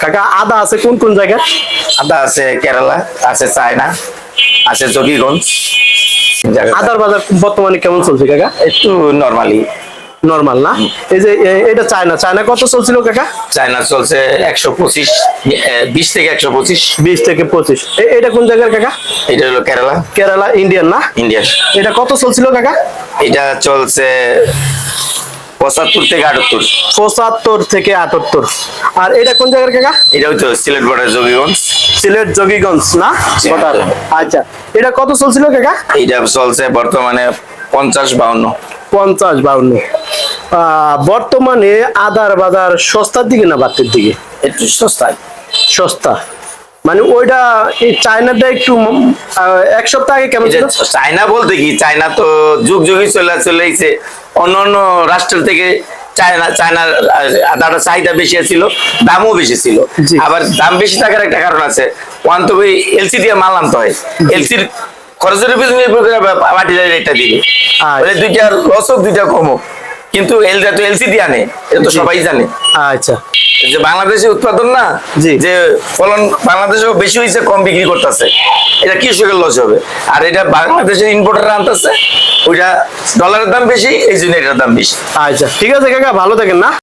কাকা আদা আছে কোন কোন জায়গায়? আদা আছে কেরালা, আছে চায়না, আছে জকিগঞ্জ। আদার বাজার বর্তমানে কেমন চলছে কাকা? একটু নরমালি। নরমাল না? এই যে এটা চায়না, চায়না কত চলছিল কাকা? চায়না চলছে 125, 20 থেকে 125। 20 থেকে 25। এটা কোন জায়গার কাকা? এটা হলো কেরালা, কেরালা ইন্ডিয়ান না? ইন্ডিয়া। এটা কত চলছিল কাকা? এটা চলছে 75 থেকে 78। 75 থেকে 78। আর এটা কোন জায়গার কাকা? এটা হচ্ছে সিলেট বর্ডার জকিগঞ্জ। সিলেট জকিগঞ্জ না? বর্ডার। আচ্ছা, এটা কত চলছিল কাকা? এটা চলছে বর্তমানে 50-52। 50-52। বর্তমানে আদার বাজার সস্তার দিকে না বাড়তির দিকে? একটু সস্তায়। সস্তা মানে ওইটা এই চায়নাটা একটু এক সপ্তাহ আগে কেমন ছিল? চায়না বলতে কি, চায়না তো যুগ যুগই চলেছে। অন্য অন্য রাষ্ট্র থেকে চায়নার আদাটার চাহিদা বেশি ছিল, দামও বেশি ছিল। আবার দাম বেশি থাকার একটা কারণ আছে, ওয়ান তো এলসি দিয়ে মাল আনতে হয়। এলসির খরচের পিছনে মাটি রেটটা দিবে, দুইটা লস হোক দুইটা কম হোক, কিন্তু এলসি দিয়ে আনে, এটা তো সবাই জানে। আচ্ছা, যে বাংলাদেশে উৎপাদন না, যে ফলন বাংলাদেশেও বেশি হয়েছে, কম বিক্রি করতেছে, এটা কৃষকের লস হবে। আর এটা বাংলাদেশের ইম্পোর্টাররা আনতেছে, ওইটা ডলারের দাম বেশি, এই জন্য এটার দাম বেশি। আচ্ছা ঠিক আছে কাকা, ভালো থাকেন না?